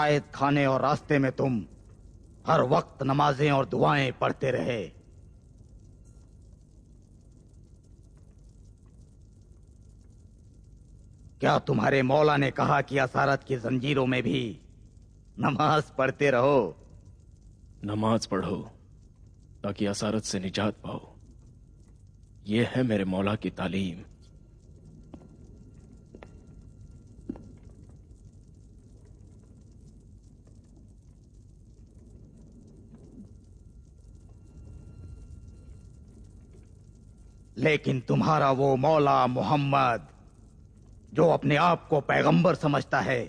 कैद खाने और रास्ते में तुम हर वक्त नमाजें और दुआएं पढ़ते रहे। क्या तुम्हारे मौला ने कहा कि असारत की जंजीरों में भी नमाज पढ़ते रहो? नमाज पढ़ो ताकि असारत से निजात पाओ, यह है मेरे मौला की तालीम। लेकिन तुम्हारा वो मौला मोहम्मद जो अपने आप को पैगंबर समझता है,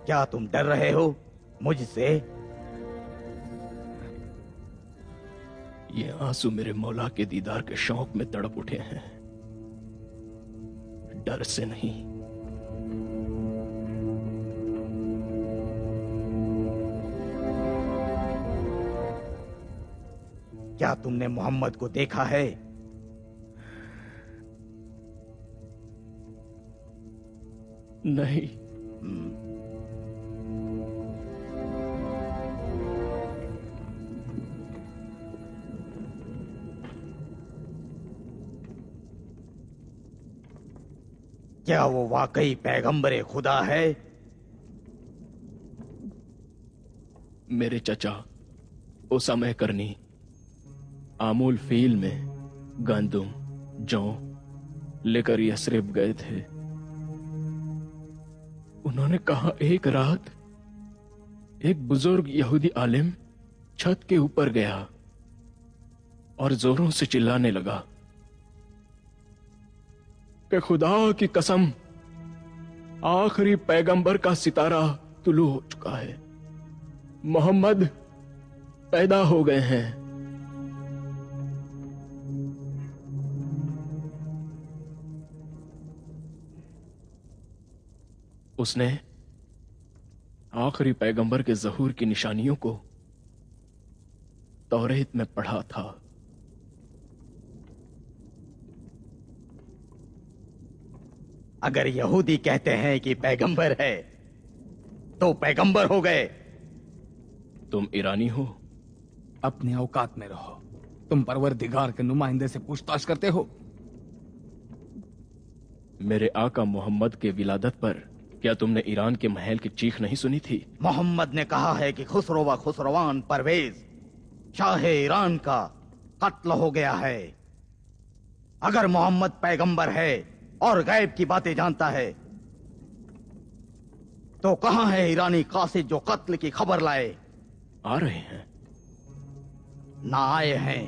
क्या तुम डर रहे हो मुझसे? ये आंसू मेरे मौला के दीदार के शौक में तड़प उठे हैं, डर से नहीं। क्या तुमने मोहम्मद को देखा है? नहीं। क्या वो वाकई पैगंबरे खुदा है? मेरे चचा उसामा करनी आमूल फील में गंदुम जौ लेकर यसरिब गए थे। उन्होंने कहा एक रात एक बुजुर्ग यहूदी आलिम छत के ऊपर गया और जोरों से चिल्लाने लगा कि खुदा की कसम, आखिरी पैगंबर का सितारा तुलू हो चुका है, मोहम्मद पैदा हो गए हैं। उसने आखिरी पैगंबर के ज़हूर की निशानियों को तौरेत में पढ़ा था। अगर यहूदी कहते हैं कि पैगंबर है तो पैगंबर हो गए। तुम ईरानी हो? अपने औकात में रहो। तुम परवरदिगार के नुमाइंदे से पूछताछ करते हो। मेरे आका मोहम्मद के विलादत पर क्या तुमने ईरान के महल की चीख नहीं सुनी थी? मोहम्मद ने कहा है कि खुसरो व खुसरवान परवेज शाह ईरान का कत्ल हो गया है। अगर मोहम्मद पैगंबर है और गैब की बातें जानता है तो कहां है ईरानी कासिद जो कत्ल की खबर लाए? आ रहे हैं। ना आए हैं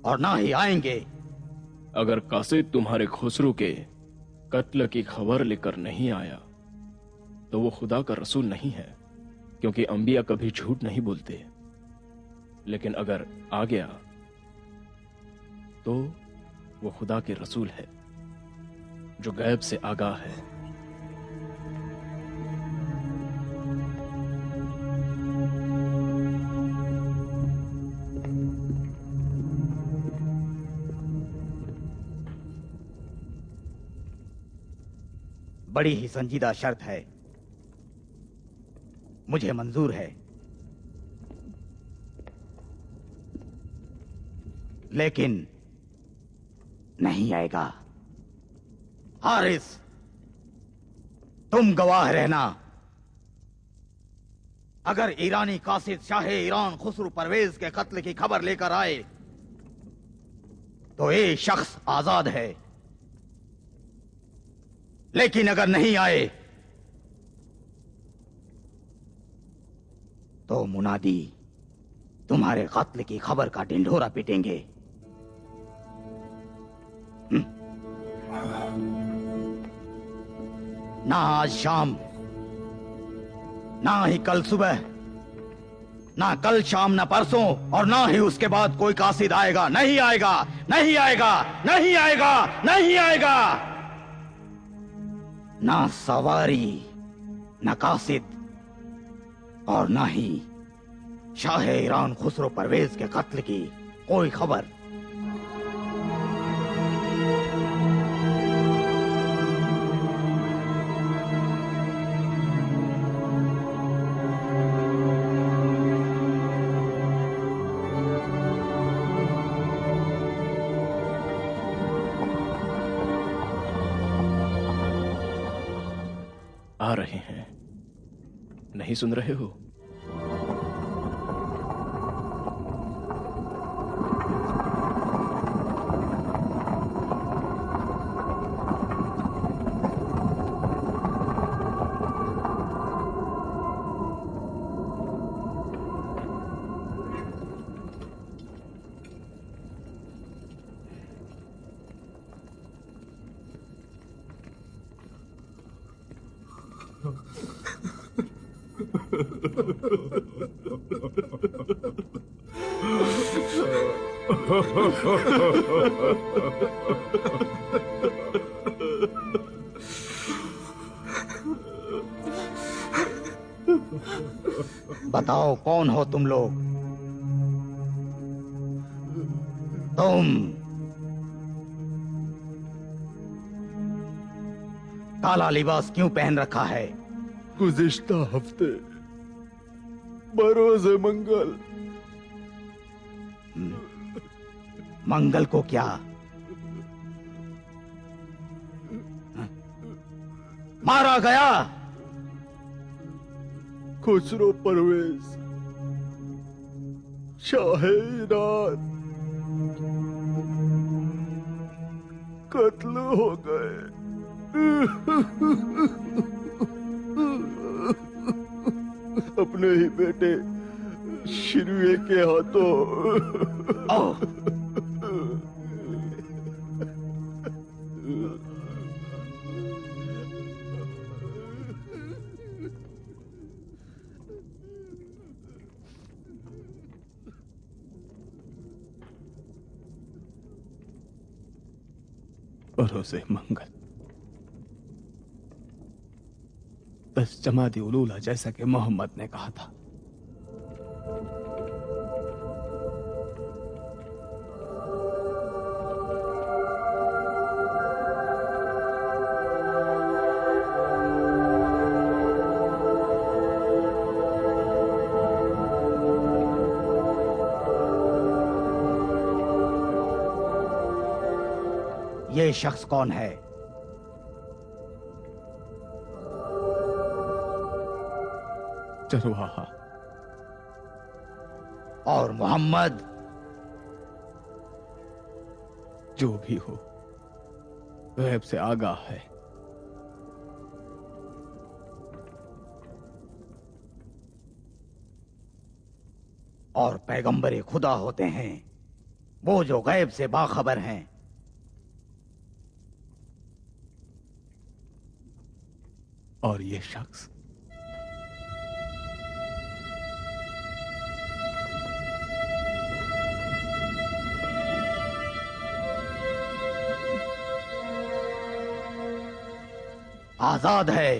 और ना ही आएंगे। अगर कासिद तुम्हारे खुसरो के कत्ल की खबर लेकर नहीं आया तो वो खुदा का रसूल नहीं है, क्योंकि अंबिया कभी झूठ नहीं बोलते। लेकिन अगर आ गया तो वो खुदा के रसूल है जो गैब से आगाह है। बड़ी ही संजीदा शर्त है, मुझे मंजूर है, लेकिन नहीं आएगा। हारिस, तुम गवाह रहना। अगर ईरानी कासिद शाह ईरान खुसरो परवेज के कत्ल की खबर लेकर आए तो ये शख्स आजाद है, लेकिन अगर नहीं आए तो मुनादी तुम्हारे कत्ल की खबर का ढिंढोरा पीटेंगे। ना आज शाम, ना ही कल सुबह, ना कल शाम, ना परसों, और ना ही उसके बाद कोई कासिद आएगा। नहीं आएगा, नहीं आएगा, नहीं आएगा, नहीं आएगा। ना सवारी, ना कासिद, और ना ही शाह ईरान खुसरो परवेज के कत्ल की कोई खबर? आ रहे हैं, नहीं सुन रहे हो? बताओ कौन हो तुम लोग? तुम काला लिबास क्यों पहन रखा है? गुज़िश्ता हफ्ते बरोज़े मंगल। मंगल को क्या? मारा गया? खुसरो परवेज शाह ईरान कत्ल हो गए। अपने ही बेटे शिरवे के हाथों। ओह, बरोज़े मंगल, बस जमादी उलूला, जैसा कि मोहम्मद ने कहा था। ये शख्स कौन है? चरवाहा। और मोहम्मद? जो भी हो, गैब से आगाह है। और पैगंबर खुदा होते हैं वो जो गैब से बाखबर हैं। और ये शख्स आजाद है।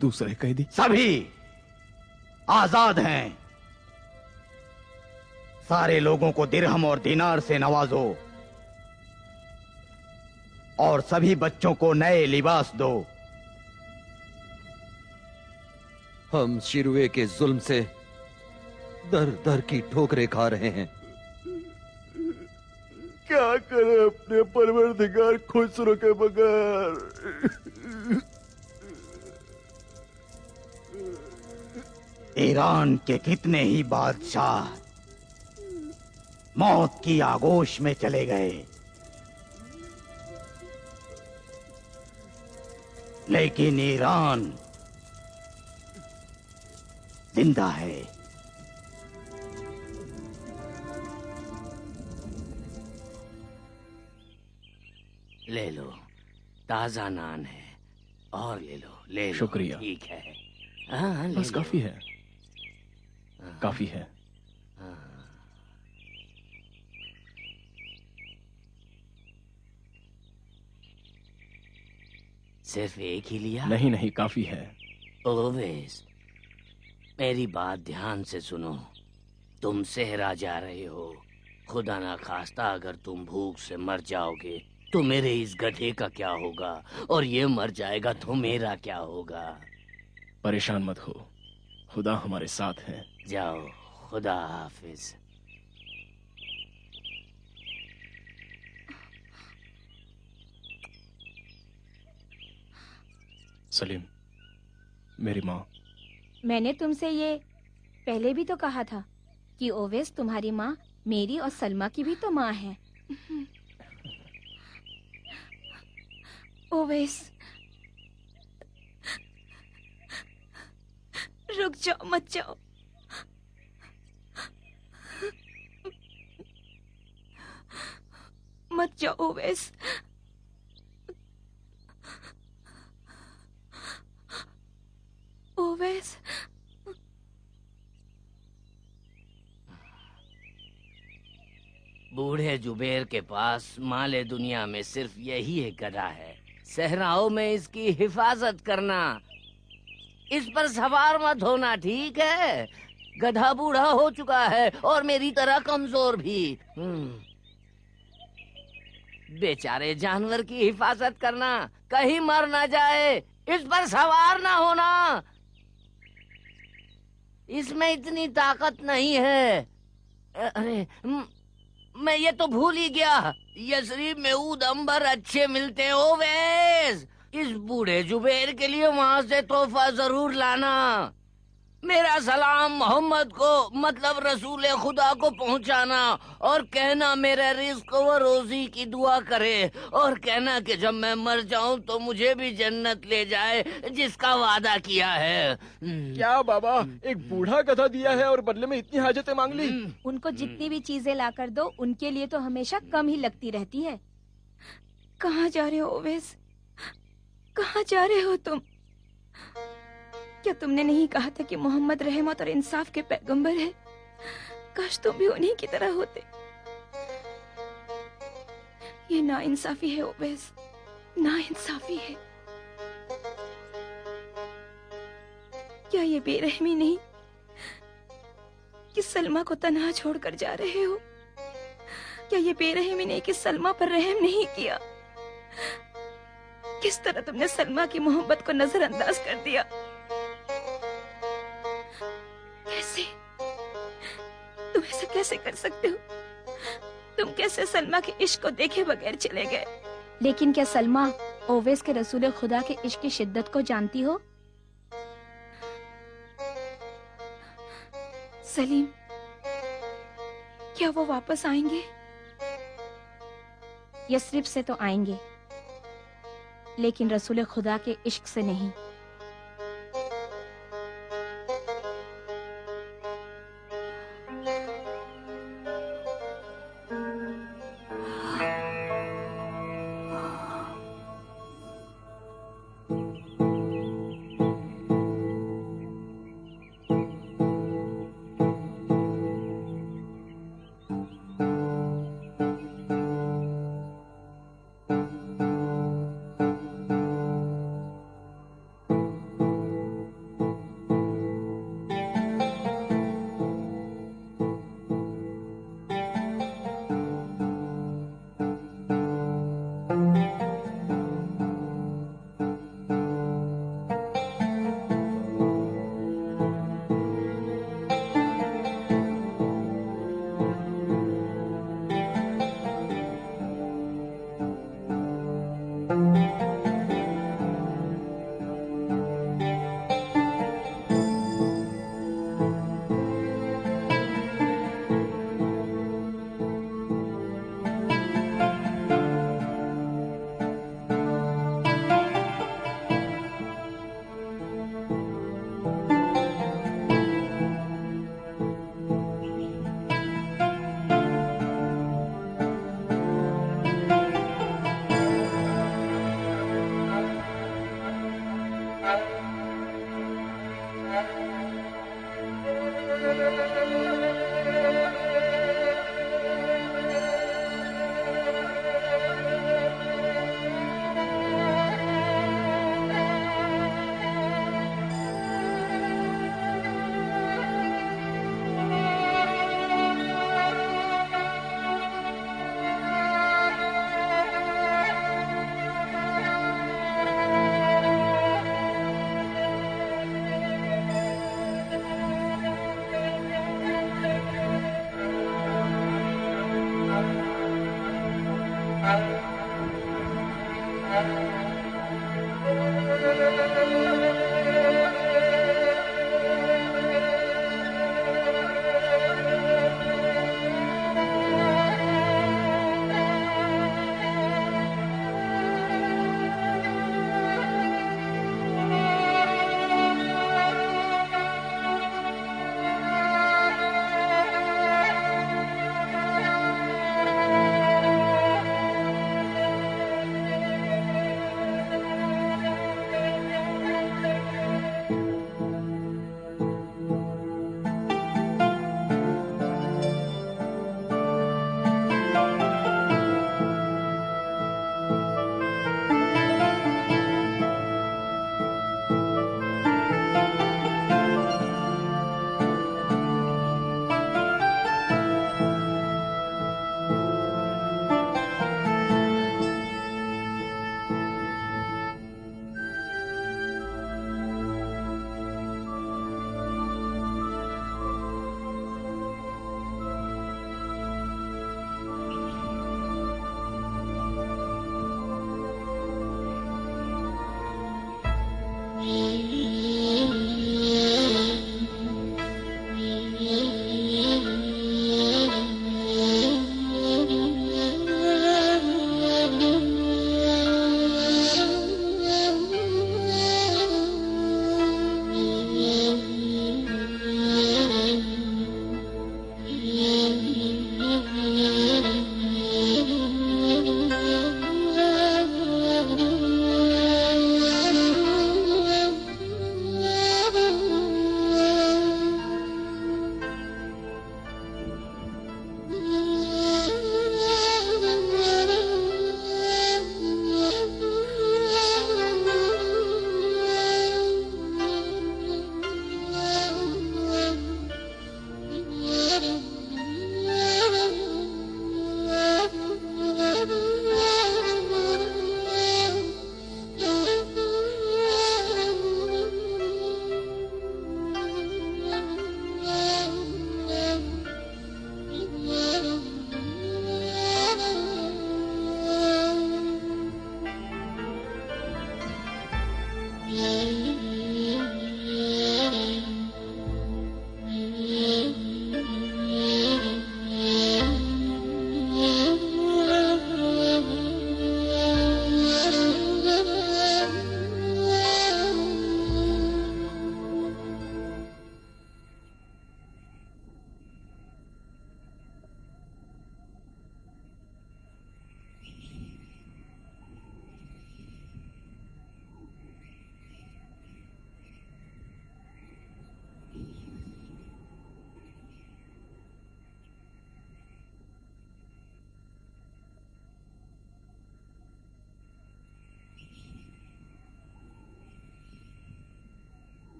दूसरे कैदी सभी आजाद हैं। सारे लोगों को दिरहम और दिनार से नवाजो और सभी बच्चों को नए लिबास दो। हम शिरुए के जुल्म से दर दर की ठोकरें खा रहे हैं। क्या करें अपने परवरदिगार खुसरो के बगैर। ईरान के कितने ही बादशाह मौत की आगोश में चले गए, लेकिन ईरान जिंदा है। ले लो, ताजा नान है। और ले लो, ले लो। शुक्रिया। ठीक है। हाँ, ले बस लो। काफी है, काफी है। सिर्फ एक ही लिया? नहीं नहीं, काफी है। ऑलवेज। मेरी बात ध्यान से सुनो। तुम सेहरा जा रहे हो। खुदा ना खास्ता अगर तुम भूख से मर जाओगे तो मेरे इस गधे का क्या होगा, और ये मर जाएगा तो मेरा क्या होगा। परेशान मत हो, खुदा हमारे साथ है। जाओ, खुदा हाफिज। सलीम, मेरी माँ। मैंने तुमसे ये पहले भी तो कहा था कि ओवैस तुम्हारी माँ मेरी और सलमा की भी तो माँ है। ओवैस, रुक जाओ, मत जाओ। मत जाओ ओवैस। ओवैस, बूढ़े जुबेर के पास माले दुनिया में सिर्फ यही एक गधा है। सहराओं में इसकी हिफाजत करना, इस पर सवार मत होना, ठीक है? गधा बूढ़ा हो चुका है और मेरी तरह कमजोर भी। बेचारे जानवर की हिफाजत करना, कहीं मर ना जाए, इस पर सवार ना होना। इसमें इतनी ताकत नहीं है। अरे मैं ये तो भूल ही गया, यसरीब में ऊद अंबर अच्छे मिलते हैं ओवैस। इस बूढ़े जुबेर के लिए वहां से तोहफा जरूर लाना। मेरा सलाम मोहम्मद को, मतलब रसूल खुदा को पहुंचाना, और कहना मेरे रिस्क व रोजी की दुआ करे, और कहना कि जब मैं मर जाऊं तो मुझे भी जन्नत ले जाए जिसका वादा किया है। क्या बाबा, एक बूढ़ा गधा दिया है और बदले में इतनी हाजतें मांग ली? उनको जितनी भी चीजें ला कर दो, उनके लिए तो हमेशा कम ही लगती रहती है। कहाँ जा रहे हो ओवैस? कहाँ जा रहे हो तुम? क्या तुमने नहीं कहा था कि मोहम्मद रहमत और इंसाफ के पैगंबर है? काश तुम भी उन्हीं की तरह होते। ये नाइंसाफी है ओवैस, नाइंसाफी है। क्या ये बेरहमी नहीं कि सलमा को तन्हा छोड़कर जा रहे हो? क्या ये बेरहमी नहीं कि सलमा पर रहम नहीं किया? किस तरह तुमने सलमा की मोहब्बत को नजरअंदाज कर दिया? कैसे? तुम ऐसा कैसे कर सकते हो? तुम कैसे सलमा के इश्क को देखे बगैर चले गए? लेकिन क्या सलमा ओवैस के रसूल खुदा के इश्क की शिद्दत को जानती हो? सलीम, क्या वो वापस आएंगे? यस्रिब से तो आएंगे, लेकिन रसूल खुदा के इश्क से नहीं।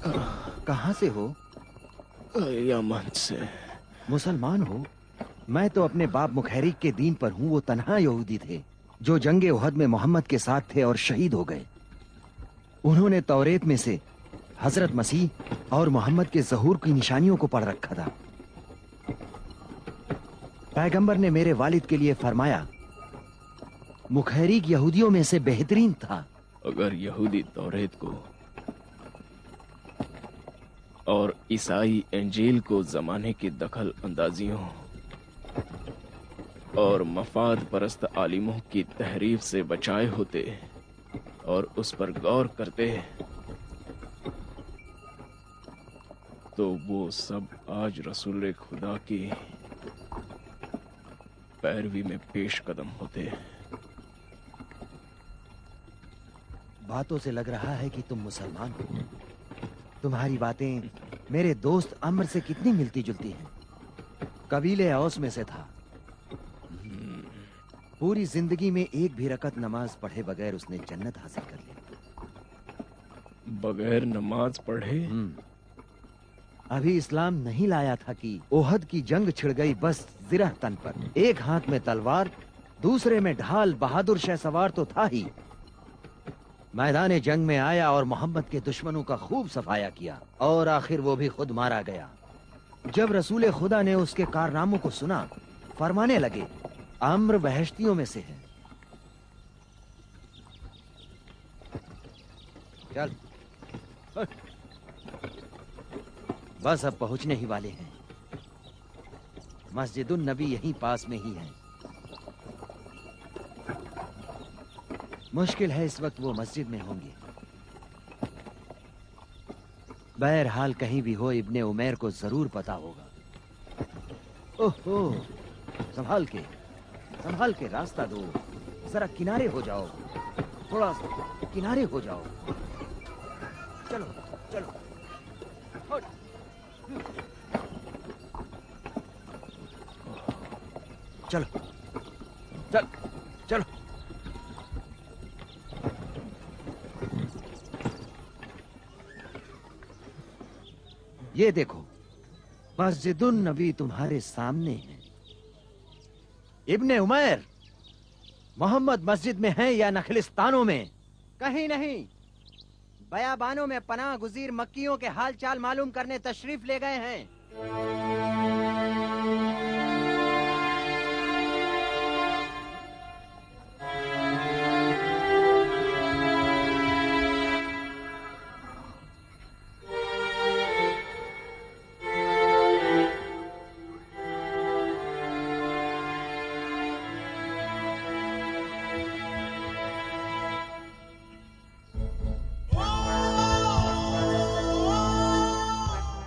कहाँ से हो? यमन से। मुसलमान हो? मैं तो अपने बाप मुखैरिक के दीन पर हूँ। वो तन्हा यहूदी थे जो जंगे उहद में मोहम्मद के साथ थे और शहीद हो गए। उन्होंने तौरेत में से हजरत मसीह और मोहम्मद के ज़हूर की निशानियों को पढ़ रखा था। पैगंबर ने मेरे वालिद के लिए फरमाया, मुखैरिक यहूदियों में से बेहतरीन था। अगर यहूदी तौरेत को और ईसाई इंजील को जमाने की दखल अंदाजियों और मफाद परस्त आलिमों की तहरीफ से बचाए होते और उस पर गौर करते तो वो सब आज रसूल खुदा की पैरवी में पेश कदम होते। बातों से लग रहा है कि तुम मुसलमान हो। तुम्हारी बातें मेरे दोस्त अम्र से कितनी मिलती जुलती हैं। कबीले औस में से था। पूरी जिंदगी में एक भी रकत नमाज पढ़े बगैर उसने जन्नत हासिल कर ली। बगैर नमाज पढ़े? अभी इस्लाम नहीं लाया था कि ओहद की जंग छिड़ गई बस जिरह तन पर। एक हाथ में तलवार, दूसरे में ढाल। बहादुर शहसवार तो था ही। मैदान जंग में आया और मोहम्मद के दुश्मनों का खूब सफाया किया और आखिर वो भी खुद मारा गया। जब रसूल खुदा ने उसके कारनामों को सुना, फरमाने लगे, अम्र बहश्तियों में से है। चल, बस अब पहुंचने ही वाले हैं। मस्जिदुन नबी यहीं पास में ही है। मुश्किल है इस वक्त वो मस्जिद में होंगे। बहरहाल कहीं भी हो, इब्ने उमैर को जरूर पता होगा। ओहो, संभाल के रास्ता दो। जरा किनारे हो जाओ, थोड़ा किनारे हो जाओ। चलो चलो, चलो चल चलो। ये देखो, मस्जिदुन नबी तुम्हारे सामने है। इब्ने उमैर, मोहम्मद मस्जिद में है या नखलिस्तानों में? कहीं नहीं। बयाबानों में पनाह गुजीर मक्कियों के हाल चाल मालूम करने तशरीफ ले गए हैं।